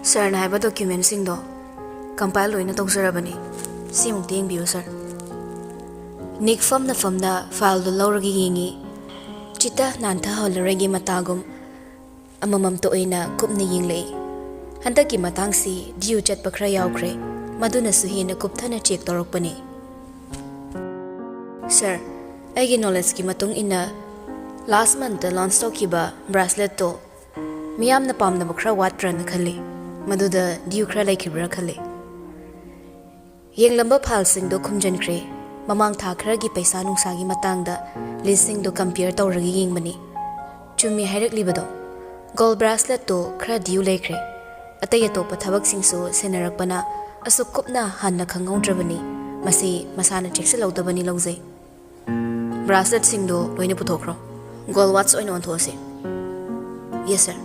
Sirna haiba documentsingdo compile loina tawjarabani simukti yengbiyu sir. Nick famna file do lawragi yengi chita nantha holaragi matagum amamam to oina kupna yenglei handaki matangsi due chatpa khra yawkhre maduna su hena kupthana check torokpani. Sir, aigi knowledge ki matung ina last month launch tokiba bracelet to miyamna pamna khra watra na khali maduda due khra laikibra khali. Yenglamba file sing do khumjankhre mamang tha khra gi paisa nungsa gi matangda listing do compare tawragi yengmani. Chumi hairak libado gold bracelet to khra due laikre atay atopa thabak singsu senarakpana asuk kupna hanna khangaudrabani masi masana checksel lawdabani lawjai. Bracelet singdo loina puthokro gold watch oina onthose. Yes sir.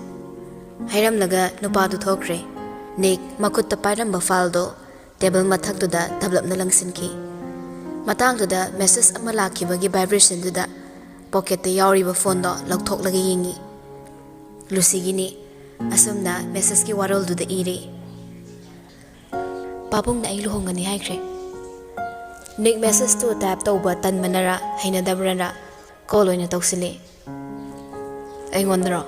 Hairam laga nupa du thokre nik makutta pairamba file do table mathak tu da dablapna langsinki matang tu da message ama lakibagi vibration tu da pocket te yawriba phone do lakthok lagi yengi Lucy gini asumna message ki warol du da iri papung na ai luhongani haikre nik message tu tap tawba tan manara haina dabrana call oina tawsile ai ngondro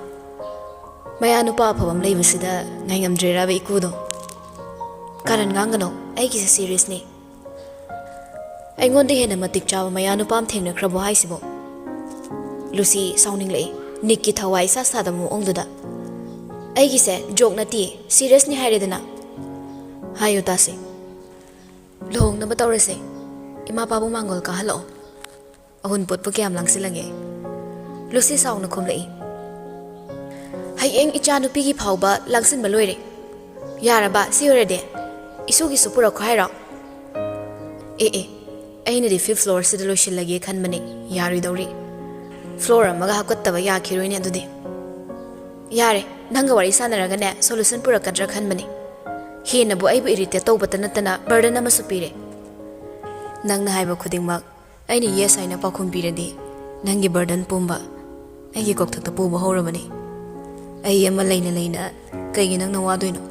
maya nupa phabam leibasida ngaingamdrera ba ikudo karan ngangano aigi se serious ni aingonde hena matik chawa maya nupam thengna khrabo haisibo Lucy sounding lei nikki thawai sa sadamu ongduda aigi se joke nati serious ni hairedana hayo tase lohong na batawrese ima pabu mangol ka halo ahun pot pu kyam langsilange Lucy sound na khumlei hayeng icha nupi gi phawba langsin ba loire yaraba si orede isugi supura khaira aina di 5th floor sida lotion lagi khanmani yari dawri floor amaga hakottaba yakhiroine adudi yare nanga wari sanaraga ne solution pura kadra khanmani hena bu aibu irite tawbata natana burden ama supire nangna haiba khudingmak aina yes aina pakhum biradi nangi burden pumba aigi kokthakta puba horabani ai ama leina kaigi nangna wadoino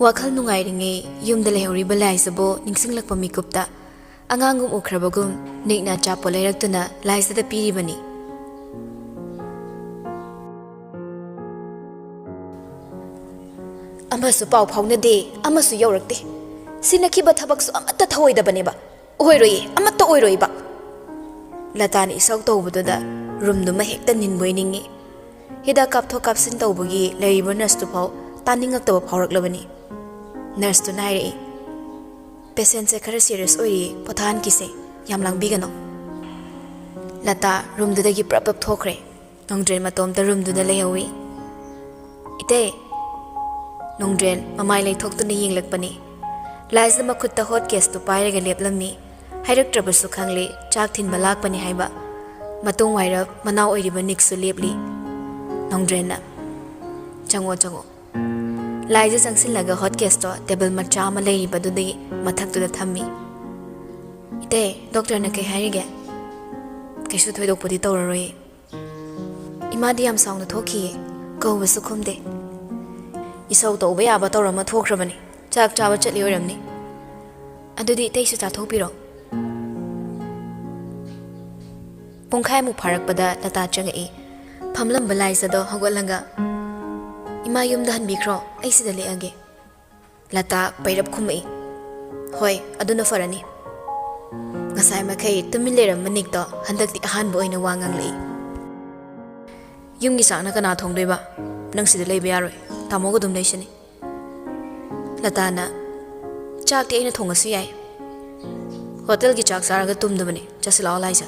wakhal nungairinge yumda lehori laisabo ningsinglakpa mikupta angangum ukhrabagum nikna chapo leiraktuna laisada piribani amasu pau phauna de amasu yaurakte sinakhiba thabaksu amatta thaoidabane ba oiroi amatta oiroi ba latani isau tawbuda rumduma hekta ninboiningi hida kaptho kapsin tawbugi leiba nurse tu phau taningakta phauраклабani nurse to naire patient se khara serious oi pathan kise yamlang bigano lata room du dagi prap thokre nongdren matom ta room du da leyawi ite nongdren mamai lei thok tu ni yinglakpani lais ma khut ta hot case tu paire ga leplamni hairak trabasu khangle chak thin balak pani haiba matung waira manaw oi riba niksu lepli nongdren na chango Laija sangsin laga hot case to table macha ama lei badudi mathak tu da thammi ite doctor na kai harige kaisu thoidok podi tawraroi imadi yam saung na thoki ko wasu khumde isau to ba ya ba tawrama thokrabani chak chawa chatli oramni adudi teisu cha thopiro pongkhai mu pharak pada lata changai phamlam balai sa do hogolanga Ima yum dahan bikro ay sida leage lata pairap khumai hoi aduna farani ngasai makai tumin leram manik to handakti ahan bo ina wangang lei yum gi sakna kana thongdoi ba nang sida lei bayaroi tamo go dum leishani lata na chak ti ina thongasu yai hotel gi chak saraga tumdabani chasilao laisa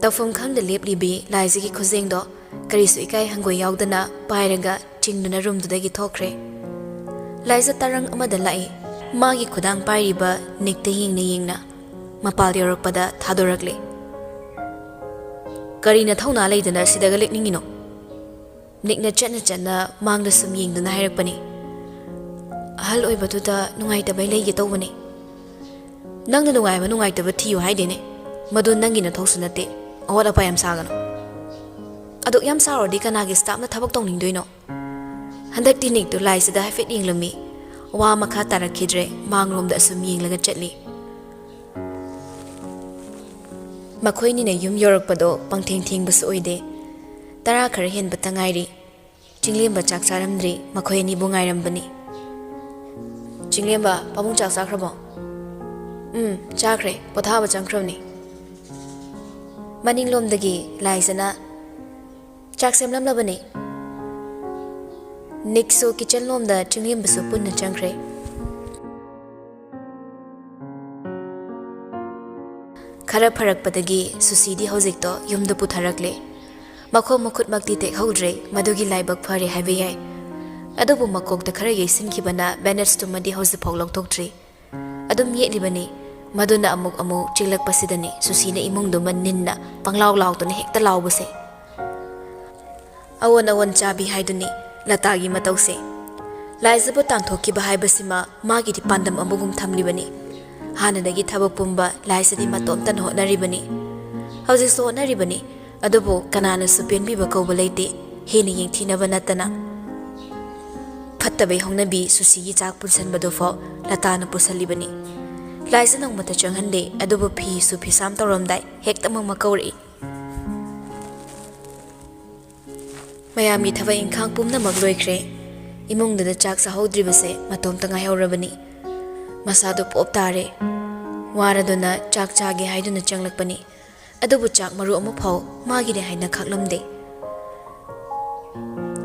tafum khang de lepli bi laisi gi khojeng do karisu ikai hangoi yaudana pairaga chingduna room du dagi thokre laisa tarang amada lai magi khudang pairiba nikte yingna mapal yorokpada thadorakle karina thauna leidana sidaga lekningino nikna chana mangda sum yingduna hairakpani ahal oibatuda nungai tabai leige tawbani nangna nungai taba thiyu haidene madu nangina thoksunate awala payam sagano aduk yam sarodi kanagi staff na thabak tongning doino Handakti niktu laisida haifet yinglami wa makha tarakidre manglomda asum yinglaga chatli makhoi ni na yum yorakpado pangtheng thengbasu oide tara khar hen batangairi chinglemba chak charamdri makhoi ni bungai rambani chinglemba pamung chak sakrabo chakre pothaba changkhroni maninglomdagi laisana chak semlamlabani Nikso kitchen lomda chinglembasu punna changkre khara pharakpadagi susidi hojikto yumda putharakle makho mukhut makti tek hodre madugi laibak phare haibe yai adubu makokta khara yeisinkhibana banners to madi hozi phoglok toktre adum yelibani maduna amu chilak pasidani susina imungdu maninna panglaw law to ne hekta lawbase awon chabi haiduni latagi matause laizabu tanthoki bahai basima magi di pandam ambugum thamlibani hanadagi thabak pumba laisadi matom tan honaribani hauji so honaribani adubu kanana supenbi bakau balaite heni yengthina banatana fattabai hongnabi susi chak punsan badofo latana pusalibani laisa nang mata changhande adubu phi su phisam tawramdai hektamang makauri mayami thaba ingkhang pumna magloikre imungda chak sahodribase matom tanga haurabani masado pop tare waraduna chak chage haiduna changlakpani adubu chak maru amu phau magire haina khaklamde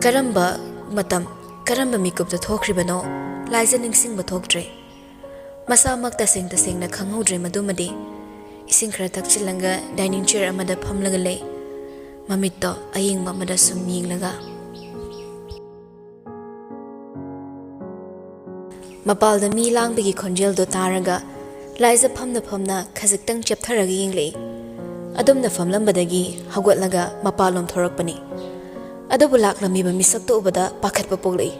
karamba matam karamba mikupta thokhribano laisa ningsingba thoktre masa makta sengna khanghodre madumadi ising khara takchilanga dining chair amada phamlaga lei mamitto ayingba amada sum yinglaga mapalda mi langbagi khonjel do taraga laisa phamna khajiktang cheptharaga yinglei adumna famlambadagi hagwatlaga mapalom thorakpani adubu laklamiba misakto ubada pakhatpa poglei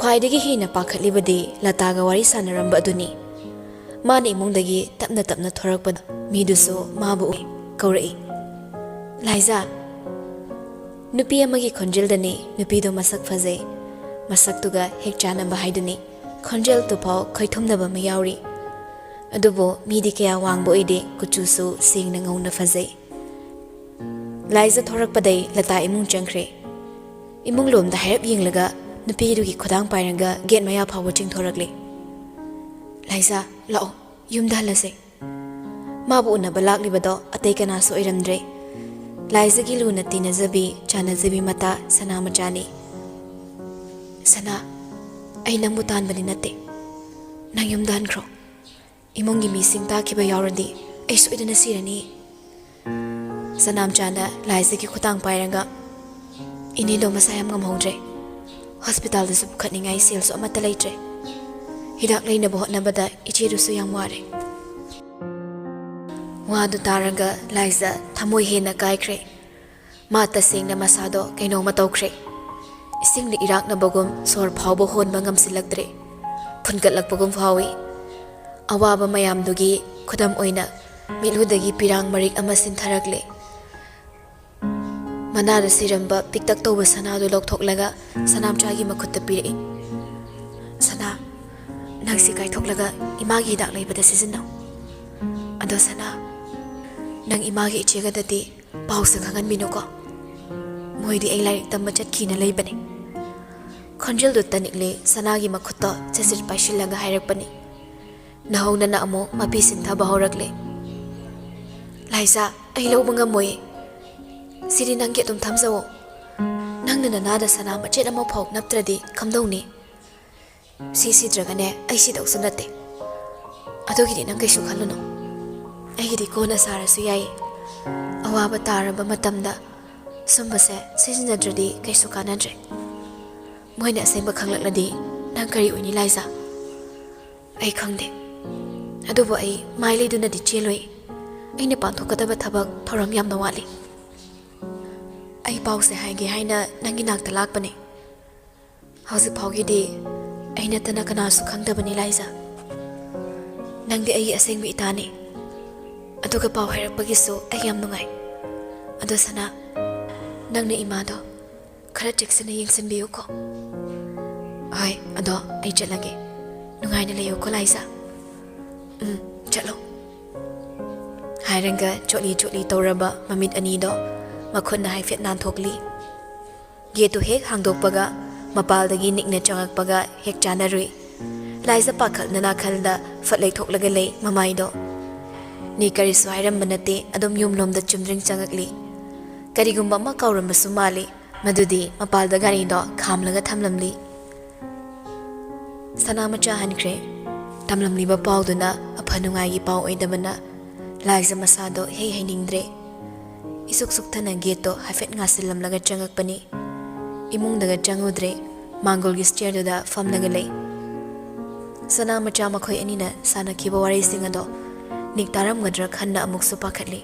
khwaidagi hina pakhatlibadi lataga wari sanaramba aduni mani imungdagi tapna thorakpada miduso mabu kaurai laisa nupi amagi khonjeldani nupido masak phajai masaktuga hekchanamba haiduni khonjel to phau khaithumnaba ma yauri adubo midi kya wangbo ide kuchusu singna ngauna phajai laisa thorakpadai lata imung changkhre imung lomda hairap yinglaga nupi rugi khodang pairaga get maya phawo ching thorakle laisa lao yumda halase mabu na balaklibado atei kana so iramdre laisa gi luna tinajabi chanajabi mata sana machani sana ai nang mutan bani nate nang yumdan khro imongi mising ta kiba yaurandi ai soidana sirani sanam chana laisa gi khutang pairanga ini do masayam ngam hodre hospital da sub khatningai sales amata leitre hidak leina bo na bada ichiru su yang ware wadu taraga laisa thamoi hena kaikre mata singna masado kaino matokre isingli irak na bagum sor phawbo hon bangam silaktre phunkat lakpagum phawi awaba mayam dugi khudam oina milhudagi pirang marik ama sintharakle manada siramba piktak toba sanadu lokthoklaga sanam chagi makhutta pire sana nangsi kai thoklaga imagi dak leibada sizina ado sana nang imagi ichega dati pausa khangan binuko moidi ai lai tamma chatkina leibane khonjel du tanikle sanagi makhutta chasir paishilaga hairakpani nahongna na amo mapi sintha bahorakle laisa ai lobanga moy siri nangge tum thamzawo nangna nada sana machet ama phok naptradi khamdowni si dragane ai si dau sanate adogidi nang kaisu khaluno ai gidi kona sarasu yai awaba taraba matamda sumbase sisinadradi kaisu kanadre moina asemba khanglakladi nang kari oini laisa ai khangde adubo ai mai leiduna di cheloi aina panthokadaba thabak thoram yamna wali ai pause haige haina nangi nakta lakpane hausi phaugi di aina tana kana su khangdabani laisa nangdi ai asengbi itane aduga paw hairakpagi so ai yam nungai ado sana nangna imado khara cheksana yengsanbiyo ko ꯍꯣꯏ ꯑꯗꯣ ꯑꯩ ꯆꯠꯂꯒꯦ ꯅꯨꯡꯉꯥꯏꯅ ꯂꯩꯌꯣꯀꯣ ꯂꯥꯏꯖꯥ ꯆꯠꯂꯣ ꯍꯥꯏꯔꯒ ꯆꯣꯠꯂꯤ ꯇꯧꯔꯕ ꯃꯃꯤꯠ ꯑꯅꯤꯗꯣ ꯃꯈꯨꯠꯅ ꯍꯥꯏꯐꯦꯠ ꯅꯥꯟꯊꯣꯛꯂꯤ ꯒꯦꯠꯇꯨ ꯍꯦꯛ ꯍꯥꯡꯗꯣꯛꯄꯒ ꯃꯄꯥꯜꯗꯒꯤ ꯅꯤꯛꯅ ꯆꯪꯉꯛꯄꯒ ꯍꯦꯛ ꯆꯥꯅꯔꯨꯏ ꯂꯥꯏꯖꯥ ꯄꯥꯈꯠꯅ ꯅꯥꯀꯜꯗ ꯐꯠ ꯂꯩꯊꯣꯛꯂꯒ ꯂꯩ ꯃꯃꯥꯏꯗꯣ ꯅꯤ ꯀꯔꯤꯁꯨ ꯍꯥꯏꯔꯝꯕ ꯅꯠꯇꯦ ꯑꯗꯨꯝ ꯌꯨꯝꯂꯣꯝꯗ ꯆꯨꯝꯗ꯭ꯔꯤꯡ ꯆꯪꯉꯛꯂꯤ ꯀꯔꯤꯒꯨꯝꯕ ꯑꯃ ꯀꯥꯎꯔꯝꯕꯁꯨ ꯃꯥꯜꯂꯤ ꯃꯗꯨꯗꯤ ꯃꯄꯥꯜꯗ ꯒꯥꯔꯤꯗꯣ ꯈꯥꯝꯂꯒ ꯊꯝꯂꯝꯂꯤ ꯁꯅꯥꯃꯆꯥ ꯍꯟꯈ꯭ꯔꯦ ꯇꯝꯂꯝꯂꯤꯕ ꯄꯥꯎꯗꯨꯅ ꯑꯐ ꯅꯨꯡꯉꯥꯏꯒꯤ ꯄꯥꯎ ꯑꯣꯏꯗꯕꯅ ꯂꯥꯏꯖꯥ ꯃꯁꯥꯗꯣ ꯍꯩꯅꯤꯡꯗ꯭ꯔꯦ ꯏꯁꯨꯛ ꯁꯨꯛꯊꯅ ꯒꯦꯠꯇꯣ ꯍꯥꯏꯐꯦꯠ ꯉꯥꯁꯤꯜꯂꯝꯂꯒ ꯆꯪꯉꯛꯄꯅꯤ ꯏꯃꯨꯡꯗꯒ ꯆꯪꯉꯨꯗ꯭ꯔꯦ ꯃꯥꯡꯒꯣꯜꯒꯤ ꯁ꯭ꯇꯤꯌꯔꯗꯨꯗ ꯐꯝꯂꯒ ꯂꯩ ꯁꯅꯥꯃꯆꯥ ꯃꯈꯣꯏ ꯑꯅꯤꯅ ꯁꯥꯟꯅꯈꯤꯕ ꯋꯥꯔꯤꯁꯤꯡ ꯑꯗꯣ ꯅꯤꯛ ꯇꯥꯔꯝꯒꯗ꯭ꯔꯥ ꯈꯟꯅ ꯑꯃꯨꯛꯁꯨ ꯄꯥꯈꯠꯂꯤ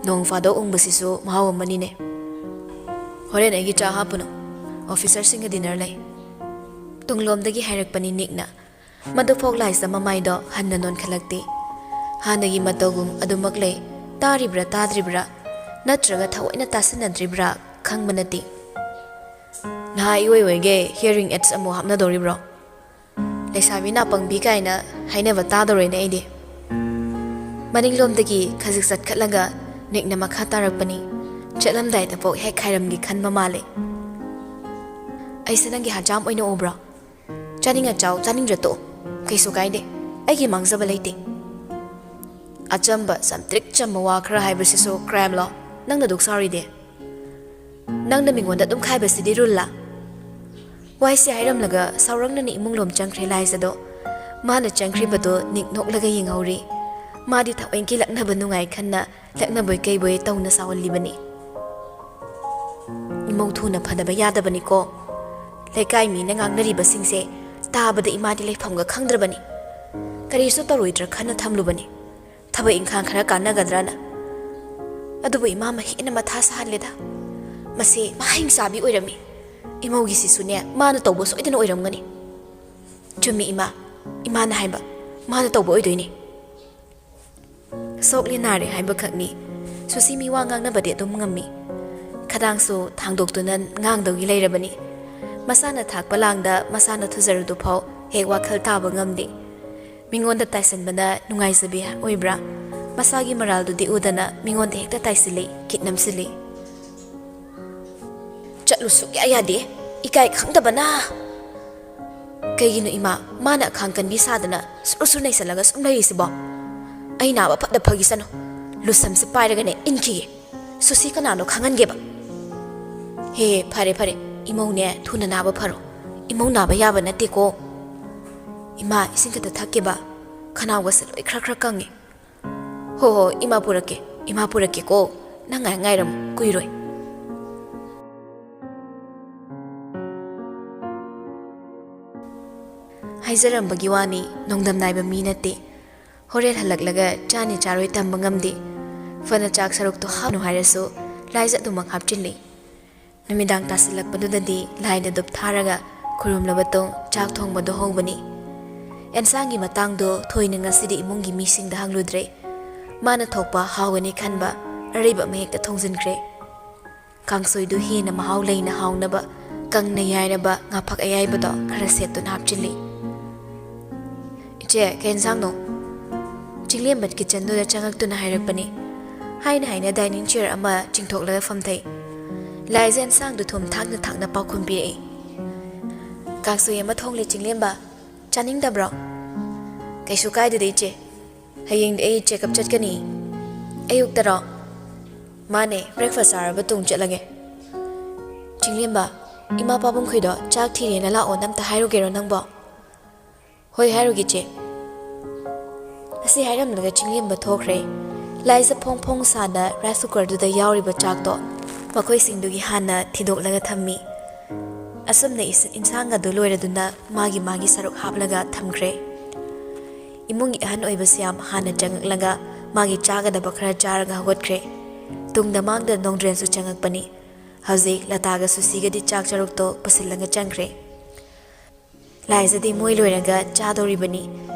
ꯅꯣꯡ ꯐꯥꯗꯣꯛ ꯎꯪꯕꯁꯤꯁꯨ ꯃꯍꯥꯎ ꯑꯃꯅꯤꯅꯦ ꯍꯣꯔꯦꯟ ꯑꯩꯒꯤ ꯆꯥ ꯍꯥꯞꯄꯨꯅꯨ ꯑꯣꯐꯤꯁꯔꯁꯤꯡꯒ ꯗꯤꯅꯔ ꯂꯩ ꯇꯨꯡꯂꯣꯝꯗꯒꯤ ꯍꯥꯏꯔꯛꯄꯅꯤ ꯅꯤꯛꯅ ꯃꯗꯨꯐꯥꯎ ꯂꯥꯏꯖꯥ ꯃꯃꯥꯏꯗꯣ ꯍꯟꯅ ꯅꯣꯟꯈꯠꯂꯛꯇꯦ ꯍꯥꯟꯅꯒꯤ ꯃꯇꯧꯒꯨꯝ ꯑꯗꯨꯃꯛ ꯂꯩ ꯇꯥꯔꯤꯕ꯭ꯔꯥ ꯇꯥꯗ꯭ꯔꯤꯕ꯭ꯔꯥ ꯅꯠꯇ꯭ꯔꯒ ꯊꯑꯣꯏꯅ ꯇꯥꯁꯤꯟꯅꯗ꯭ꯔꯤꯕ꯭ꯔꯥ ꯈꯪꯕ ꯅꯠꯇꯦ ꯅꯍꯥ ꯏꯑꯣꯏ ꯑꯣꯏꯒꯦ ꯍꯤꯌꯔꯤꯡ ꯑꯦꯗꯁ ꯑꯃꯨꯛ ꯍꯥꯞꯅꯗꯧꯔꯤꯕ꯭ꯔꯣ ꯂꯩꯁꯥꯕꯤ ꯅꯥꯄꯪꯕꯤ ꯀꯥꯏꯅ ꯍꯥꯏꯅꯕ ꯇꯥꯗꯧꯔꯦꯅꯦ ꯑꯩꯗꯤ ꯃꯅꯤꯡꯂꯣꯝꯗꯒꯤ ꯈꯖꯤꯛ ꯆꯠꯈꯠꯂꯒ ꯅꯤꯛꯅ ꯃꯈꯥ ꯇꯥꯔꯛꯄꯅꯤ ꯆꯠꯂꯝꯗꯥꯏꯗ ꯄꯣꯛ ꯍꯦꯛ ꯈꯥꯏꯔꯝꯒꯤ ꯈꯟꯕ ꯃꯥꯜꯂꯦ ꯑꯩꯁꯦ ꯅꯪꯒꯤ ꯍꯖꯥꯝ ꯑꯣꯏꯅ ꯎꯕ꯭ꯔꯣ ꯆꯥꯅꯤꯡꯉ ꯆꯥꯎ ꯆꯥꯅꯤꯡꯗ꯭ꯔ ꯇꯣꯛꯑꯣ ꯀꯩꯁꯨ ꯀꯥꯏꯗꯦ ꯑꯩꯒꯤ ꯃꯥꯡꯖꯕ ꯂꯩꯇꯦ ꯑꯆꯝꯕ ꯆꯝꯇ꯭ꯔꯤꯛ ꯆꯝꯕ ꯋꯥ ꯈꯔ ꯍꯥꯏꯕꯁꯤꯁꯨ ꯀ꯭ꯔꯥꯏꯝꯂꯣ ꯅꯪꯅ ꯗꯨꯛ ꯁꯥꯎꯔꯤꯗꯤ ꯅꯪꯅ ꯃꯤꯉꯣꯟꯗ ꯑꯗꯨꯝ ꯈꯥꯏꯕꯁꯤꯗꯤ ꯔꯨꯜꯂꯥ ꯋꯥꯏꯁꯦ ꯍꯥꯏꯔꯝꯂꯒ ꯁꯥꯎꯔꯪꯅꯅ ꯏꯃꯨꯡꯂꯣꯝ ꯆꯪꯈ꯭ꯔꯦ ꯂꯥꯏꯖꯥꯗꯣ ꯃꯥꯅ ꯆꯪꯈ꯭ꯔꯤꯕꯗꯣ ꯅꯤꯛ ꯅꯣꯛꯂꯒ ꯌꯦꯡꯍꯧꯔꯤ ꯃꯥꯗꯤ ꯊꯑꯣꯏꯟꯀꯤ ꯂꯛꯅꯕ ꯅꯨꯡꯉꯥꯏ ꯈꯟꯅ ꯂꯛꯅꯕꯣꯏ ꯀꯩꯕꯣꯏ ꯇꯧꯅ ꯁꯥꯎꯍꯜꯂꯤꯕꯅꯤ ꯏꯃꯧ ꯊꯨꯅ ꯐꯗꯕ ꯌꯥꯗꯕꯅꯤꯀꯣ ꯂꯩꯀꯥꯏ ꯃꯤꯅ ꯉꯥꯡꯅꯔꯤꯕꯁꯤꯡꯁꯦ ꯇꯥꯕꯗ ꯏꯃꯥꯗꯤ ꯂꯩꯐꯝꯒ ꯈꯪꯗ꯭ꯔꯕꯅꯤ ꯀꯔꯤꯁꯨ ꯇꯧꯔꯣꯏꯗ꯭ꯔꯥ ꯈꯟꯅ ꯊꯝꯂꯨꯕꯅꯤ ꯊꯕꯛ ꯏꯪꯈꯥꯡ ꯈꯔ ꯀꯥꯟꯅꯒꯗ꯭ꯔꯅ ꯑꯗꯨꯕꯨ ꯏꯃꯥ ꯍꯦꯟꯅ ꯃꯊꯥ ꯁꯥꯍꯜꯂꯦꯗ ꯃꯁꯤ ꯃꯍꯩꯡ ꯆꯥꯕꯤ ꯑꯣꯏꯔꯝꯃꯤ ꯏꯃꯧꯒꯤꯁꯤꯁꯨꯅꯦ ꯃꯥꯅ ꯇꯧꯕ ꯁꯣꯏꯗꯅ ꯑꯣꯏꯔꯝꯒꯅꯤ ꯆꯨꯝꯃꯤ ꯏꯃꯥꯅ ꯍꯥꯏꯕ ꯃꯥꯅ ꯇꯧꯕ ꯑꯣꯏꯗꯣꯏꯅꯤ ꯁꯣꯛꯂꯤ ꯅꯥꯔꯦ ꯍꯥꯏꯕꯈꯛꯅꯤ ꯁꯨꯁꯤ ꯃꯤ ꯋꯥ ꯉꯥꯡꯅꯕꯗꯤ ꯑꯗꯨꯝ ꯉꯝꯃꯤ ꯈꯗꯥꯡꯁꯨ ꯊꯥꯡꯗꯣꯛꯇꯨꯅ ꯉꯥꯡꯗꯧꯒꯤ ꯂꯩꯔꯕꯅꯤ ꯃꯁꯥꯅ ꯊꯥꯛꯄ ꯂꯥꯡꯗ ꯃꯁꯥꯅ ꯊꯨꯖꯔꯨꯗꯨꯐꯥꯎ ꯍꯦꯛ ꯋꯥꯈꯜ ꯇꯥꯕ ꯉꯝꯗꯦ ꯃꯤꯉꯣꯟꯗ ꯇꯥꯏꯁꯟꯕꯅ ꯅꯨꯡꯉꯥꯏꯖꯕꯤ ꯑꯣꯏꯕ꯭ꯔꯥ ꯃꯁꯥꯒꯤ ꯃꯔꯥꯜꯗꯨꯗꯤ ꯎꯗꯅ ꯃꯤꯉꯣꯟꯗ ꯍꯦꯛꯇ ꯇꯥꯏꯁꯤꯜꯂꯤ ꯀꯤꯠ ꯅꯝꯁꯤꯜꯂꯤ ꯆꯠꯂꯨ ꯁꯨꯛꯌꯥ ꯌꯥꯗꯦ ꯏꯀꯥꯏ ꯈꯪꯗꯕꯅ ꯀꯩꯒꯤꯅꯣ ꯏꯃꯥ ꯃꯥꯅ ꯑꯈꯥꯡ ꯀꯟꯕꯤ ꯁꯥꯗꯅ ꯁꯨꯔ ꯅꯩꯁꯜꯂꯒ ꯁꯨꯝ ꯂꯩꯔꯤꯁꯤꯕꯣ ꯑꯩ ꯅꯥꯕ ꯐꯠꯇ ꯐꯈꯤꯁꯅꯨ ꯂꯨꯁꯝꯁꯦ ꯄꯥꯏꯔꯒꯅꯦ ꯏꯟꯈꯤꯒꯦ ꯁꯨꯁꯤ ꯀꯅꯥꯅꯣ ꯈꯪꯍꯟꯒꯦꯕ ꯍꯦ ꯐꯔꯦ ꯏꯃꯧꯅꯦ ꯊꯨꯅ ꯅꯥꯕ ꯐꯔꯣ ꯏꯃꯧ ꯅꯥꯕ ꯌꯥꯕ ꯅꯠꯇꯦꯀꯣ ꯏꯃꯥ ꯏꯁꯤꯡ ꯈꯛꯇ ꯊꯛꯀꯦꯕ ꯈꯅꯥꯎꯒꯁꯦ ꯂꯣꯏ ꯈꯔ ꯀꯪꯉꯦ ꯍꯣ ꯏꯃꯥ ꯄꯨꯔꯛꯀꯦꯀꯣ ꯅꯪ ꯉꯥꯏꯔꯝꯃꯨ ꯀꯨꯏꯔꯣꯏ ꯍꯥꯏꯖꯔꯝꯕꯒꯤ ꯋꯥꯅꯤ ꯅꯣꯡꯗꯝ ꯅꯥꯏꯕ ꯃꯤ ꯅꯠꯇꯦ ꯍꯣꯔꯦꯟ ꯍꯜꯂꯛꯂꯒ ꯆꯥꯅꯤ ꯆꯥꯔꯣꯏ ꯇꯝꯕ ꯉꯝꯗꯦ ꯐꯅ ꯆꯥꯛ ꯁꯔꯨꯛꯇꯣ ꯍꯥꯞꯅꯨ ꯍꯥꯏꯔꯁꯨ ꯂꯥꯏꯖꯥ ꯑꯗꯨꯃꯛ ꯍꯥꯞꯆꯤꯜꯂꯤ ꯅꯨꯃꯤꯗꯥꯡ ꯇꯥꯁꯤꯜꯂꯛꯄꯗꯨꯗꯗꯤ ꯂꯥꯏꯗ ꯗꯨꯞ ꯊꯥꯔꯒ ꯈꯨꯔꯨꯝꯂꯕ ꯃꯇꯨꯡ ꯆꯥꯛ ꯊꯣꯡꯕꯗꯣ ꯍꯧꯕꯅꯤ ꯑꯦꯟꯁꯥꯡꯒꯤ ꯃꯇꯥꯡꯗꯣ ꯊꯣꯏꯅ ꯉꯁꯤꯗꯤ ꯏꯃꯨꯡꯒꯤ ꯃꯤꯁꯤꯡꯗ ꯍꯪꯂꯨꯗ꯭ꯔꯦ ꯃꯥꯅ ꯊꯣꯛꯄ ꯍꯥꯎꯒꯅꯤ ꯈꯟꯕ ꯑꯔꯩꯕ ꯑꯃ ꯍꯦꯛꯇ ꯊꯣꯡꯖꯤꯟꯈ꯭ꯔꯦ ꯀꯥꯡꯁꯣꯏꯗꯨ ꯍꯦꯟꯅ ꯃꯍꯥꯎ ꯂꯩꯅ ꯍꯥꯎꯅꯕ ꯀꯪꯅ ꯌꯥꯏꯔꯕ ꯉꯥꯐꯛ ꯑꯌꯥꯏꯕꯗꯣ ꯈꯔ ꯁꯦꯠꯇꯨꯅ ꯍꯥꯞꯆꯤꯜꯂꯤ ꯏꯆꯦ ꯀꯩ ꯌꯦꯟꯁꯥꯡꯅꯣ ꯆꯤꯡꯂꯦꯝꯕ ꯀꯤꯆꯟꯗꯨꯗ ꯆꯪꯉꯛꯇꯨꯅ ꯍꯥꯏꯔꯛꯄꯅꯤ ꯍꯥꯏꯅ ꯗꯥꯏꯅꯤꯡ ꯆꯤꯌꯔ ꯑꯃ ꯆꯤꯡꯊꯣꯛꯂꯒ ꯐꯝꯊꯩ ꯂꯥꯏꯖꯥ ꯌꯦꯟꯁꯥꯡꯗꯨ ꯊꯨꯝ ꯊꯥꯛꯅ ꯄꯥꯎꯈꯨꯝ ꯄꯤꯔꯛꯏ ꯀꯥꯡꯁꯣꯏ ꯑꯃ ꯊꯣꯡꯂꯦ ꯆꯤꯡꯂꯦꯝꯕ ꯆꯥꯅꯤꯡꯗꯕ꯭ꯔꯣ ꯀꯩꯁꯨ ꯀꯥꯏꯗꯦꯗ ꯏꯆꯦ ꯍꯌꯦꯡꯗꯤ ꯑꯩ ꯆꯦꯛꯑꯞ ꯆꯠꯀꯅꯤ ꯑꯌꯨꯛꯇꯔꯣ ꯃꯥꯅꯦ ꯕ꯭ꯔꯦꯛꯐꯥꯁ ꯆꯥꯔꯕ ꯇꯨꯡ ꯆꯠꯂꯒꯦ ꯆꯤꯡꯂꯦꯝꯕ ꯏꯃꯥ ꯄꯥꯕꯨꯡꯈꯣꯏꯗꯣ ꯆꯥꯛ ꯊꯤꯔꯦꯅ ꯂꯥꯛꯑꯣ ꯅꯝꯇ ꯍꯥꯏꯔꯨꯒꯦꯔꯣ ꯅꯪꯕꯣ ꯍꯣꯏ ꯍꯥꯏꯔꯨꯒꯦ ꯏꯆꯦ ꯑꯁꯤ ꯍꯥꯏꯔꯝꯂꯒ ꯆꯤꯡꯂꯦꯝꯕ ꯊꯣꯛꯈ꯭ꯔꯦ ꯂꯥꯏꯖꯥ ꯐꯣꯡ ꯁꯥꯅ ꯔꯥꯏꯁ ꯀꯨꯀꯔꯗꯨꯗ ꯌꯥꯎꯔꯤꯕ ꯆꯥꯛꯇꯣ ꯃꯈꯣꯏꯁꯤꯡꯗꯨꯒꯤ ꯍꯥꯟꯅ ꯊꯤꯗꯣꯛꯂꯒ ꯊꯝꯃꯤ ꯑꯁꯨꯝꯅ ꯏꯟꯁꯥꯡ ꯑꯗꯨ ꯂꯣꯏꯔꯗꯨꯅ ꯃꯥꯒꯤ ꯁꯔꯨꯛ ꯍꯥꯞꯂꯒ ꯊꯝꯈ꯭ꯔꯦ ꯏꯃꯨꯡꯒꯤ ꯑꯍꯟ ꯑꯣꯏꯕꯁꯤ ꯌꯥꯝ ꯍꯥꯟꯅ ꯆꯪꯉꯛꯂꯒ ꯃꯥꯒꯤ ꯆꯥꯒꯗꯕ ꯈꯔ ꯆꯥꯔꯒ ꯍꯧꯒꯠꯈ꯭ರೆ ꯇꯨꯡꯗ ꯃꯥꯡꯗ ꯅꯣꯡꯗ꯭ꯔꯦꯟꯁꯨ ꯆꯪꯉꯛꯄꯅꯤ ꯍꯧꯖꯤꯛ ꯂꯇꯥꯒ ꯁꯨꯁꯤꯒꯗꯤ ꯆꯥꯛ ꯆꯔꯨꯛꯇꯣ ꯄꯨꯁꯤꯜꯂꯒ ꯆꯪꯈ꯭ꯔꯦ ꯂꯥꯏꯖꯥꯗꯤ ꯃꯣꯏ ꯂꯣꯏꯔꯒ ꯆꯥꯗꯧꯔꯤꯕꯅꯤ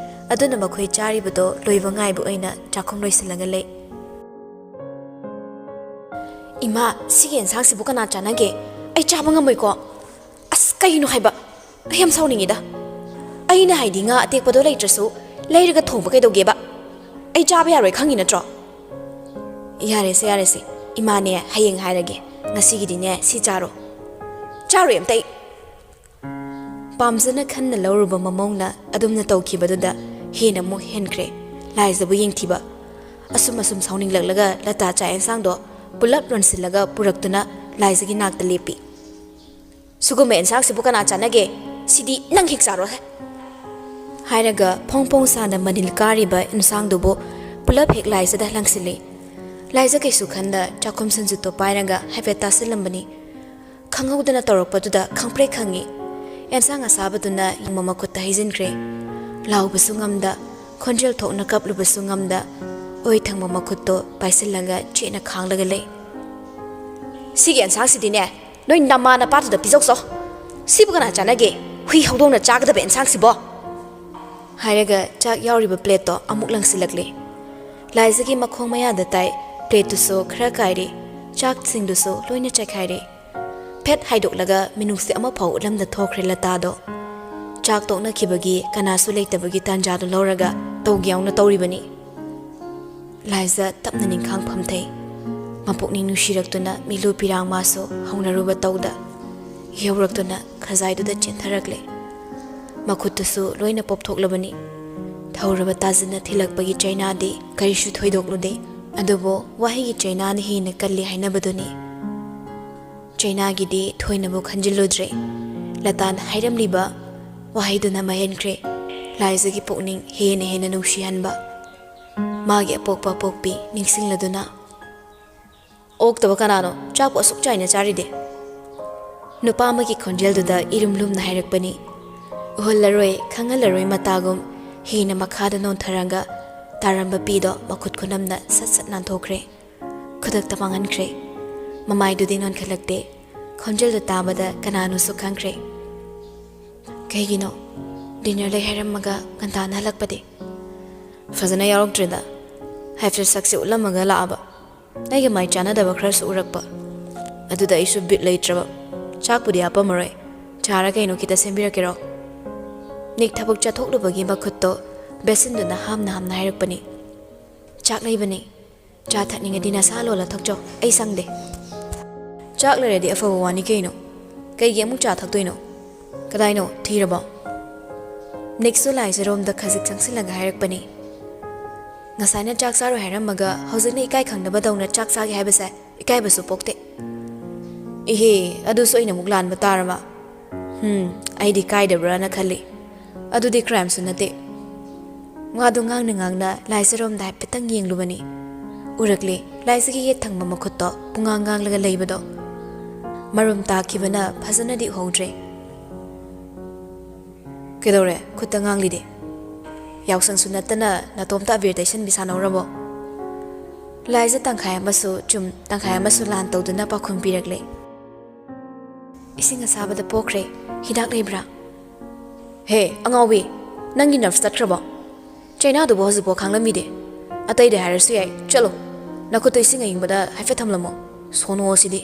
ꯑꯗꯨꯅ ꯃꯈꯣꯏ ꯆꯥꯔꯤꯕꯗꯣ ꯂꯣꯏꯕ ꯉꯥꯏꯕ ꯑꯣꯏꯅ ꯆꯥꯛꯈꯨꯝ ꯂꯣꯏꯁꯤꯜꯂꯒ ꯂꯩ ꯏꯃꯥ ꯁꯤꯒꯤ ꯌꯦꯟꯁꯥꯡꯁꯤꯕꯨ ꯀꯅꯥ ꯆꯥꯅꯒꯦ ꯑꯩ ꯆꯥꯕ ꯉꯝꯃꯣꯏꯀꯣ ꯑꯁ ꯀꯩꯅꯣ ꯍꯥꯏꯕ ꯑꯩ ꯌꯥꯝ ꯁꯥꯎꯅꯤꯡꯉꯤꯗ ꯑꯩꯅ ꯍꯥꯏꯗꯤ ꯉꯥ ꯑꯇꯦꯛꯄꯗꯣ ꯂꯩꯇ꯭ꯔꯁꯨ ꯂꯩꯔꯒ ꯊꯣꯡꯕ ꯀꯩꯗꯧꯒꯦꯕ ꯑꯩ ꯆꯥꯕ ꯌꯥꯔꯣꯏ ꯈꯪꯉꯤ ꯅꯠꯇ꯭ꯔꯣ ꯌꯥꯔꯦꯁꯦ ꯏꯃꯥꯅꯦ ꯍꯌꯦꯡ ꯍꯥꯏꯔꯒꯦ ꯉꯁꯤꯒꯤꯗꯤꯅꯦ ꯁꯤ ꯆꯥꯔꯣꯏ ꯑꯝꯇ ꯑꯩ ꯄꯥꯝꯖꯅ ꯈꯟꯅ ꯂꯧꯔꯨꯕ ꯃꯃꯧꯅ ꯑꯗꯨꯝꯅ ꯇꯧꯈꯤꯕꯗꯨꯗ ꯍꯦꯟꯅ ꯑꯃꯨꯛ ꯍꯦꯟꯈ꯭ꯔꯦ ꯂꯥꯏꯖꯕꯨ ꯌꯦꯡꯊꯤꯕ ꯑꯁꯨꯝ ꯁꯥꯎꯅꯤꯡꯂꯛꯂꯒ ꯂꯇꯥ ꯆꯥꯛ ꯌꯦꯟꯁꯥꯡꯗꯣ ꯄꯨꯂꯞ ꯂꯣꯟꯁꯤꯜꯂꯒ ꯄꯨꯔꯛꯇꯨꯅ ꯂꯥꯏꯖꯒꯤ ꯅꯥꯛꯇ ꯂꯦꯞꯄꯤ ꯁꯨꯒꯨꯝꯕ ꯑꯦꯟꯁꯥꯡꯁꯤꯕꯨ ꯀꯅꯥ ꯆꯥꯅꯒꯦ ꯁꯤꯗꯤ ꯅꯪ ꯍꯦꯛ ꯆꯥꯔꯣꯍꯦ ꯍꯥꯏꯔꯒ ꯐꯣꯡ ꯁꯥꯅ ꯃꯅꯤꯜ ꯀꯥꯔꯤꯕ ꯏꯟꯁꯥꯡꯗꯨꯕꯨ ꯄꯨꯂꯞ ꯍꯦꯛ ꯂꯥꯏꯖꯗ ꯂꯪꯁꯤꯜꯂꯤ ꯂꯥꯏꯖ ꯀꯩꯁꯨ ꯈꯟꯗ ꯆꯥꯛꯈꯨꯝ ꯁꯟꯖꯨꯠꯇꯣ ꯄꯥꯏꯔꯒ ꯍꯥꯏꯐꯦꯠ ꯇꯥꯁꯤꯜꯂꯝꯕꯅꯤ ꯈꯪꯍꯧꯗꯅ ꯇꯧꯔꯛꯄꯗꯨꯗ ꯈꯪꯄ꯭ꯔꯦꯛ ꯈꯪꯉꯤ ꯑꯦꯟꯁꯥꯡ ꯑꯁꯥꯕꯗꯨꯅ ꯌꯦꯡꯕ ꯃꯈꯨꯠꯇ ꯍꯩꯖꯤꯟꯈ꯭ꯔꯦ ꯂꯥꯎꯕꯁꯨ ꯉꯝꯗ ꯈꯣꯟꯖꯦꯜ ꯊꯣꯛꯅ ꯀꯞꯂꯨꯕꯁꯨ ꯉꯝꯗ ꯑꯣꯏ ꯊꯪꯕ ꯃꯈꯨꯠꯇꯣ ꯄꯥꯏꯁꯤꯜꯂꯒ ꯆꯦꯠꯅ ꯈꯥꯡꯂꯒ ꯂꯩ ꯁꯤꯒꯤ ꯑꯦꯟꯁꯥꯡꯁꯤꯗꯤꯅꯦ ꯅꯣꯏ ꯅꯃꯥ ꯅꯄꯥꯗꯨꯗ ꯄꯤꯖꯧꯆꯣ ꯁꯤꯕꯨ ꯀꯅꯥ ꯆꯥꯅꯒꯦ ꯍꯨꯏ ꯍꯧꯗꯣꯡꯅ ꯆꯥꯒꯗꯕ ꯑꯦꯟꯁꯥꯡꯁꯤꯕꯣ ꯍꯥꯏꯔꯒ ꯆꯥꯛ ꯌꯥꯎꯔꯤꯕ ꯄ꯭ꯂꯦꯠꯇꯣ ꯑꯃꯨꯛ ꯂꯪꯁꯤꯜꯂꯛꯂꯦ ꯂꯥꯏꯖꯒꯤ ꯃꯈꯣꯡ ꯃꯌꯥꯗ ꯇꯥꯏ ꯄ꯭ꯂꯦꯠꯇꯨꯁꯨ ꯈꯔ ꯀꯥꯏꯔꯦ ꯆꯥꯛꯁꯤꯡꯗꯨꯁꯨ ꯂꯣꯏꯅ ꯆꯥꯏꯈꯥꯏꯔꯦ ꯐꯦꯠ ꯍꯥꯏꯗꯣꯛꯂꯒ ꯃꯤꯅꯨꯡꯁꯤ ꯑꯃꯐꯥꯎ ꯎꯠꯂꯝꯗ ꯊꯣꯛꯈ꯭ꯔꯦ ꯂꯇꯥꯗꯣ ꯆꯥꯛ ꯇꯣꯛꯅꯈꯤꯕꯒꯤ ꯀꯅꯥꯁꯨ ꯂꯩꯇꯕꯒꯤ ꯇꯥꯟꯖꯥꯗꯨ ꯂꯧꯔꯒ ꯇꯧꯒꯦ ꯌꯥꯎꯅ ꯇꯧꯔꯤꯕꯅꯤ ꯂꯥꯏꯖ ꯇꯞꯅ ꯅꯤꯡꯈꯥꯡ ꯐꯝꯊꯩ ꯃꯄꯨꯛꯅꯤꯡ ꯅꯨꯡꯁꯤꯔꯛꯇꯨꯅ ꯃꯤꯂꯨ ꯄꯤꯔꯥꯡ ꯃꯥꯁꯨ ꯍꯧꯅꯔꯨꯕ ꯇꯧꯗ ꯌꯧꯔꯛꯇꯨꯅ ꯈꯖꯥꯏꯗꯨꯗ ꯆꯦꯟꯊꯔꯛꯂꯦ ꯃꯈꯨꯠꯇꯨꯁꯨ ꯂꯣꯏꯅ ꯄꯣꯞꯊꯣꯛꯂꯕꯅꯤ ꯊꯧꯔꯕ ꯇꯥꯖꯅ ꯊꯤꯜꯂꯛꯄꯒꯤ ꯆꯩꯅꯥꯗꯤ ꯀꯔꯤꯁꯨ ꯊꯣꯏꯗꯣꯛꯂꯨꯗꯦ ꯑꯗꯨꯕꯨ ꯋꯥꯍꯩꯒꯤ ꯆꯩꯅꯥꯅ ꯍꯦꯟꯅ ꯀꯜꯂꯤ ꯍꯥꯏꯅꯕꯗꯨꯅꯤ ꯆꯩꯅꯥꯒꯤꯗꯤ ꯊꯣꯏꯅꯕꯨ ꯈꯟꯖꯤꯜꯂꯨꯗ꯭ꯔꯦ ꯂꯇꯥꯅ ꯍꯥꯏꯔꯝꯂꯤꯕ ꯋꯥꯍꯩꯗꯨꯅ ꯃꯍꯦꯟꯈ꯭ꯔꯦ ꯂꯥꯏꯖꯒꯤ ꯄꯨꯛꯅꯤꯡ ꯍꯦꯟꯅ ꯅꯨꯡꯁꯤꯍꯟꯕ ꯃꯥꯒꯤ ꯑꯄꯣꯛꯄ ꯑꯄꯣꯛꯄꯤ ꯅꯤꯡꯁꯤꯡꯂꯗꯨꯅ ꯑꯣꯛꯇꯕ ꯀꯅꯥꯅꯣ ꯆꯥꯛꯄꯨ ꯑꯁꯨꯛ ꯆꯥꯏꯅ ꯆꯥꯔꯤꯗꯦ ꯅꯨꯄꯥ ꯑꯃꯒꯤ ꯈꯣꯟꯖꯦꯜꯗꯨꯗ ꯏꯔꯨꯝ ꯂꯨꯝꯅ ꯍꯥꯏꯔꯛꯄꯅꯤ ꯎꯍꯜꯂꯔꯣꯏ ꯈꯪꯍꯜꯂꯔꯣꯏ ꯃꯇꯥꯒꯨꯝ ꯍꯦꯟꯅ ꯃꯈꯥꯗ ꯅꯣꯟꯊꯔꯒ ꯇꯥꯔꯝꯕ ꯄꯤꯗꯣ ꯃꯈꯨꯠ ꯈꯨꯅꯝꯅ ꯁꯠ ꯅꯥꯟꯊꯣꯛꯈ꯭ꯔꯦ ꯈꯨꯗꯛꯇ ꯃꯥꯡꯍꯟꯈ꯭ꯔꯦ ꯃꯃꯥꯏꯗꯨꯗꯤ ꯅꯣꯟꯈꯠꯂꯛꯇꯦ ꯈꯣꯟꯖꯦꯜꯗꯨ ꯇꯥꯕꯗ ꯀꯅꯥꯅꯣꯁꯨ ꯈꯪꯈ꯭ꯔꯦ ꯀꯩꯒꯤꯅꯣ ꯗꯤꯅꯔ ꯂꯩ ꯍꯥꯏꯔꯝꯃꯒ ꯉꯟꯇꯥꯅ ꯍꯜꯂꯛꯄꯗꯤ ꯐꯖꯅ ꯌꯥꯎꯔꯛꯇ꯭ꯔꯦꯗ ꯍꯥꯏꯐꯦꯠ ꯁꯛꯁꯦ ꯎꯠꯂꯝꯃꯒ ꯂꯥꯛꯑꯕ ꯑꯩꯒ ꯃꯥꯏ ꯆꯥꯟꯅꯗꯕ ꯈꯔꯁꯨ ꯎꯔꯛꯄ ꯑꯗꯨꯗ ꯑꯩꯁꯨ ꯕꯤꯠ ꯂꯩꯇ꯭ꯔꯕ ꯆꯥꯛꯄꯨꯗꯤ ꯍꯥꯞꯄꯝꯃꯔꯣꯏ ꯆꯥꯔ ꯀꯩꯅꯣ ꯈꯤꯇ ꯁꯦꯝꯕꯤꯔꯛꯀꯦꯔꯣ ꯅꯤꯛ ꯊꯕꯛ ꯆꯠꯊꯣꯛꯂꯨꯕꯒꯤ ꯃꯈꯨꯠꯇꯣ ꯕꯦꯁꯤꯟꯗꯨꯅ ꯍꯥꯝꯅ ꯍꯥꯏꯔꯛꯄꯅꯤ ꯆꯥꯛ ꯂꯩꯕꯅꯤ ꯆꯥ ꯊꯛꯅꯤꯡꯉꯗꯤ ꯅꯁꯥ ꯂꯣꯜꯂ ꯊꯛꯆꯧ ꯑꯩ ꯁꯪꯗꯦ ꯆꯥꯛ ꯂꯩꯔꯗꯤ ꯑꯐꯕ ꯋꯥꯅꯤ ꯀꯩꯅꯣ ꯀꯩꯒꯤ ꯑꯃꯨꯛ ꯆꯥ ꯊꯛꯇꯣꯏꯅꯣ ꯀꯗꯥꯏꯅꯣ ꯊꯤꯔꯕꯣ ꯅꯤꯛꯁꯨ ꯂꯥꯏꯖꯔꯣꯝꯗ ꯈꯖꯤꯛ ꯆꯪꯁꯤꯜꯂꯒ ꯍꯥꯏꯔꯛꯄꯅꯤ ꯉꯁꯥꯏꯅ ꯆꯥꯛ ꯆꯥꯔꯣꯏ ꯍꯥꯏꯔꯝꯃꯒ ꯍꯧꯖꯤꯛꯅ ꯏꯀꯥꯏ ꯈꯪꯗꯕꯗꯧꯅ ꯆꯥꯛ ꯆꯥꯒꯦ ꯍꯥꯏꯕꯁꯦ ꯏꯀꯥꯏꯕꯁꯨ ꯄꯣꯛꯇꯦ ꯏꯍꯦ ꯑꯗꯨꯁꯨ ꯑꯩꯅ ꯑꯃꯨꯛ ꯂꯥꯟꯕ ꯇꯥꯔꯕ ꯑꯩꯗꯤ ꯀꯥꯏꯗꯕ꯭ꯔꯥꯅ ꯈꯜꯂꯤ ꯑꯗꯨꯗꯤ ꯀ꯭ꯔꯥꯏꯝꯁꯨ ꯅꯠꯇꯦ ꯋꯥꯗꯨ ꯉꯥꯡꯅ ꯂꯥꯏꯖꯔꯣꯝꯗ ꯍꯥꯏꯐꯦꯠꯇꯪ ꯌꯦꯡꯂꯨꯕꯅꯤ ꯎꯔꯛꯂꯦ ꯂꯥꯏꯖꯒꯤ ꯌꯦꯠ ꯊꯪꯕ ꯃꯈꯨꯠꯇꯣ ꯄꯨꯡꯉꯥꯡꯂꯒ ꯂꯩꯕꯗꯣ ꯃꯔꯨꯝ ꯇꯥꯈꯤꯕꯅ ꯐꯖꯅꯗꯤ ꯎꯍꯧꯗ꯭ꯔꯦ ꯀꯩꯗꯧꯔꯦ ꯈꯨꯠꯇ ꯉꯥꯡꯂꯤꯗꯤ ꯌꯥꯎꯁꯪꯁꯨ ꯅꯠꯇꯅ ꯅꯇꯣꯝꯇ ꯑꯕꯤꯔ ꯇꯩꯁꯟꯕꯤ ꯁꯥꯟꯅꯧꯔꯕꯣ ꯂꯥꯏꯖ ꯇꯪꯈꯥꯏ ꯑꯃꯁꯨ ꯆꯨꯝ ꯇꯪꯈꯥꯏ ꯑꯃꯁꯨ ꯂꯥꯟ ꯇꯧꯗꯨꯅ ꯄꯥꯎꯈꯨꯝ ꯄꯤꯔꯛꯂꯦ ꯏꯁꯤꯡ ꯑꯁꯥꯕꯗ ꯄꯣꯛꯈ꯭ꯔꯦ ꯍꯤꯗꯥꯛ ꯂꯩꯕ꯭ꯔꯥ ꯍꯦ ꯑꯉꯥꯎꯕꯤ ꯅꯪꯒꯤ ꯅꯔꯚꯁ ꯇꯠꯈ꯭ꯔꯕꯣ ꯆꯩꯅꯥꯗꯨꯕꯨ ꯍꯧꯖꯤꯛꯐꯥꯎ ꯈꯥꯡꯂꯝꯃꯤꯗꯦ ꯑꯇꯩꯗ ꯍꯥꯏꯔꯁꯨ ꯌꯥꯏ ꯆꯠꯂꯣ ꯅꯈꯨꯠꯇꯣ ꯏꯁꯤꯡ ꯑꯌꯤꯡꯕꯗ ꯍꯥꯏꯐꯦꯠ ꯊꯝꯂꯝꯃꯣ ꯁꯣꯅꯣ ꯑꯁꯤꯗꯤ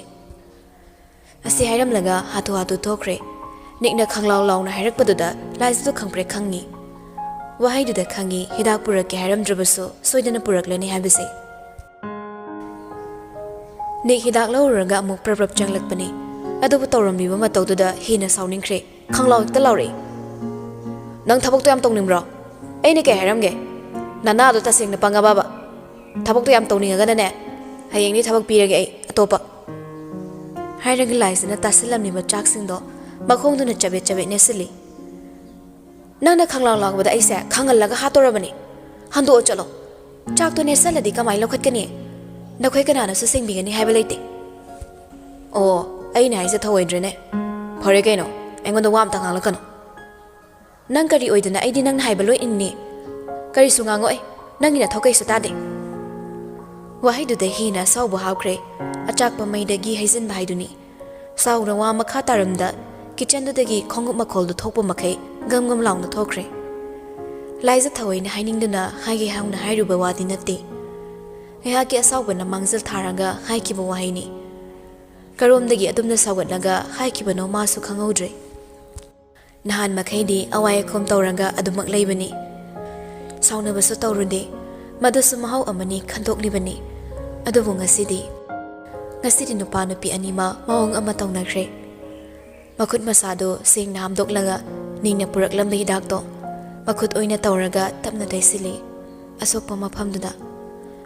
ꯑꯁꯤ ꯍꯥꯏꯔꯝꯂꯒ ꯍꯥꯊꯨ ꯊꯣꯛꯈ꯭ꯔꯦ ꯅꯤꯛꯅ ꯈꯪꯂꯥꯎ ꯂꯥꯎꯅ ꯍꯥꯏꯔꯛꯄꯗꯨꯗ ꯂꯥꯏꯖꯗꯨ ꯈꯪꯄ꯭ꯔꯦꯛ ꯈꯪꯉꯤ ꯋꯥꯍꯩꯗꯨꯗ ꯈꯪꯉꯤ ꯍꯤꯗꯥꯛ ꯄꯨꯔꯛꯀꯦ ꯍꯥꯏꯔꯝꯗ꯭ꯔꯕꯁꯨ ꯁꯣꯏꯗꯅ ꯄꯨꯔꯛꯂꯅꯤ ꯍꯥꯏꯕꯁꯦ ꯅꯤꯛ ꯍꯤꯗꯥꯛ ꯂꯧꯔꯨꯔꯒ ꯑꯃꯨꯛ ꯄ꯭ꯔꯞ ꯆꯪꯂꯛꯄꯅꯤ ꯑꯗꯨꯕꯨ ꯇꯧꯔꯝꯂꯤꯕ ꯃꯇꯧꯗꯨꯗ ꯍꯦꯟꯅ ꯁꯥꯎꯅꯤꯡꯈ꯭ꯔꯦ ꯈꯪꯂꯥꯎ ꯍꯦꯛꯇ ꯂꯥꯎꯔꯛꯏ ꯅꯪ ꯊꯕꯛꯇꯣ ꯌꯥꯝ ꯇꯧꯅꯤꯡꯕ꯭ꯔꯣ ꯑꯩꯅ ꯀꯩ ꯍꯥꯏꯔꯝꯒꯦ ꯅꯅꯥꯗꯣ ꯇꯁꯦꯡꯅ ꯄꯪꯉꯕꯕ ꯊꯕꯛꯇꯣ ꯌꯥꯝ ꯇꯧꯅꯤꯡꯉꯒꯅꯅꯦ ꯍꯌꯦꯡꯗꯤ ꯊꯕꯛ ꯄꯤꯔꯒꯦ ꯑꯩ ꯑꯇꯣꯞꯄ ꯍꯥꯏꯔꯒ ꯂꯥꯏꯖꯅ ꯇꯥꯁꯤꯜꯂꯝꯂꯤꯕ ꯆꯥꯛꯁꯤꯡꯗꯣ ꯃꯈꯣꯡꯗꯨꯅ ꯆꯕꯦꯠ ꯅꯦꯠꯁꯤꯜꯂꯤ ꯅꯪꯅ ꯈꯪꯂꯥꯎ ꯂꯥꯎꯕꯗ ꯑꯩꯁꯦ ꯈꯪꯍꯜꯂꯒ ꯍꯥꯠꯇꯣꯔꯕꯅꯤ ꯍꯟꯗꯣꯛꯑꯣ ꯆꯠꯂꯣ ꯆꯥꯛꯇꯣ ꯅꯦꯠꯁꯜꯂꯗꯤ ꯀꯃꯥꯏꯅ ꯂꯧꯈꯠꯀꯅꯤ ꯅꯈꯣꯏ ꯀꯅꯥꯅꯁꯨ ꯁꯦꯡꯕꯤꯒꯅꯤ ꯍꯥꯏꯕ ꯂꯩꯇꯦ ꯑꯣ ꯑꯩꯅ ꯍꯥꯏꯁꯦ ꯊꯧꯑꯣꯏꯗ꯭ꯔꯦꯅꯦ ꯐꯔꯦ ꯀꯩꯅꯣ ꯑꯩꯉꯣꯟꯗ ꯋꯥ ꯑꯝꯇ ꯉꯥꯡꯂꯛꯀꯅꯣ ꯅꯪ ꯀꯔꯤ ꯑꯣꯏꯗꯅ ꯑꯩꯗꯤ ꯅꯪꯅ ꯍꯥꯏꯕ ꯂꯣꯏ ꯏꯟꯅꯤ ꯀꯔꯤꯁꯨ ꯉꯥꯡꯉꯛꯑꯣꯏ ꯅꯪꯒꯤ ꯅꯊꯧ ꯀꯩꯁꯨ ꯇꯥꯗꯦ ꯋꯥꯍꯩꯗꯨꯗ ꯍꯦꯟꯅ ꯑꯁꯥꯎꯕ ꯍꯥꯞꯈ꯭ꯔꯦ ꯑꯆꯥꯛꯄ ꯃꯩꯗꯒꯤ ꯍꯩꯖꯤꯟꯕ ꯍꯥꯏꯗꯨꯅꯤ ꯁꯥꯎꯅ ꯋꯥ ꯃꯈꯥ ꯇꯥꯔꯝꯗ ꯀꯤꯆꯟꯗꯨꯗꯒꯤ ꯈꯣꯡꯎꯞ ꯃꯈꯣꯜꯗꯨ ꯊꯣꯛꯄ ꯃꯈꯩ ꯒꯝ ꯂꯥꯎꯅ ꯊꯣꯛꯈ꯭ꯔꯦ ꯂꯥꯏꯖ ꯊꯑꯣꯏꯅ ꯍꯥꯏꯅꯤꯡꯗꯨꯅ ꯍꯥꯏꯒꯦ ꯍꯧꯅ ꯍꯥꯏꯔꯨꯕ ꯋꯥꯗꯤ ꯅꯠꯇꯦ ꯉꯥꯏꯍꯥꯛꯀꯤ ꯑꯁꯥꯎꯕꯅ ꯃꯥꯡꯖꯤꯜ ꯊꯥꯔꯒ ꯍꯥꯏꯈꯤꯕ ꯋꯥꯍꯩꯅꯤ ꯀꯔꯣꯝꯗꯒꯤ ꯑꯗꯨꯝꯅ ꯁꯥꯎꯒꯠꯂꯒ ꯍꯥꯏꯈꯤꯕꯅꯣ ꯃꯥꯁꯨ ꯈꯪꯍꯧꯗ꯭ꯔꯦ Nahan makhaidi awaikhom tawraga adumak leibani. Saunabasu tawrude, madusu mahau amani khandoknibani. Adubu ngasidi nupa nupi anima maong ama tawnakre. Makut masado singna hamdoklaga ningna puraklambe hidakto. Makut oina tawraga tapna daisili. Asokpa mafamduda.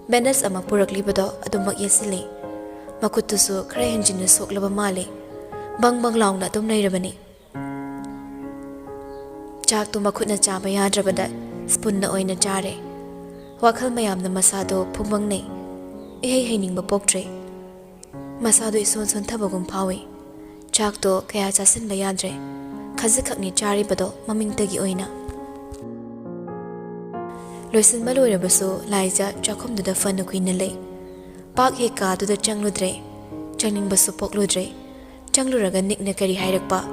Bandage ama puraklibado adumak yesili. Makutusu khara henjinna soklaba male. Bang launa adum leirabani. Chak tu makutna chaba yadrabada spoon na oina chare. Wakhal mayamna masado phumbangne. Ihei heining bapoktre. Masado ison son thabagum phawi. Chak to kaya chasin bayadre. Khazikakni chari bado mamingtagi oina. Loisin maloirabasu laija chakhum duda fanu kuinale. Pak heka duda changludre. Changning basu pokludre. Changluraga nikna kari hairakpa.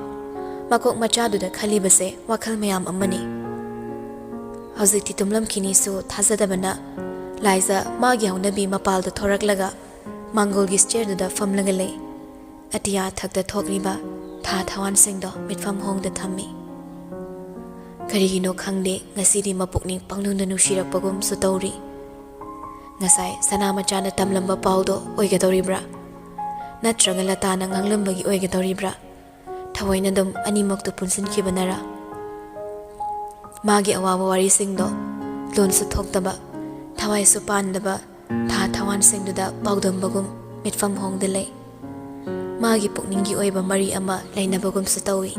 Makok machaduda khalibase wakhal mayam amani. Hawjikti tumlam kini su thazadabana laisa magi haunabi mapal da thoraklaga mangolgi stair da famlaga le. Atiya thakda thokriba tha thawan singdo mitfam hong da thammi. Karigino khangde ngasidi mapukning pangnungda nushirakpagum su tawri. Ngasai sana machana tamlamba paudo oigadoribra. Natraga latana nganglambagi oigadoribra. Thawaina dum animaktu punsin kibanara. Magi awawa wari singdo lon su thoktaba thawai su pandaba tha thawan singduda bagdam bagum mitfam hongde lei. Magi pukningi oiba mari ama lainabagum su tawi.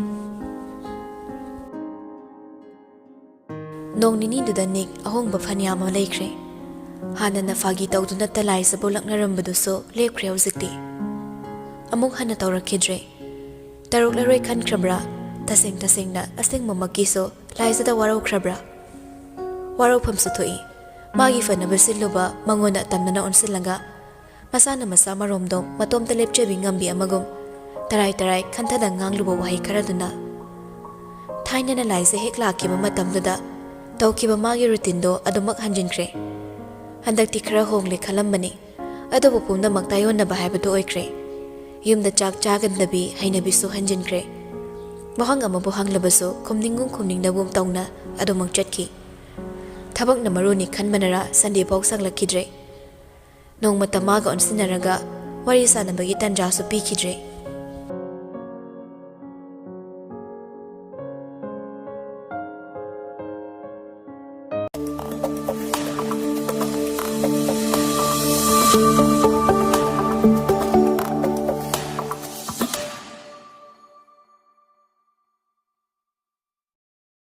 Nong nini duda nik ahongba phanyama leikre. Hana na fagi tawduna talai sa bolaknarambadu so lepkre hawjikti. Amuk hana tawrakidre. Taruk laroi khan krabra tasing na asing mamaki so laizada warau krabra. Warau phamsu thoi. Magi fanaba siluba mangona tamnana onsilanga. Masana masa maromdom matom talepchebi ngambi amagum. Tarai khantada ngangluba wahi karaduna. Thaina na laize hekla kiba matamduda. Tawkiba magi rutindo adumak hanjinkre. Handakti khara hongle khalambani. Adubu pumna maktayon na bahayabadu oikre. Yumda chak chagandabi hainabisu hanjinkre. Bahang ama buhang labaso kumningnabum tawna adumang chatki. Thabak na maruni khanmanara sandi boksang lakidre. Nong matamaga onsinaraga wari sanabagi tanjasu pikidre.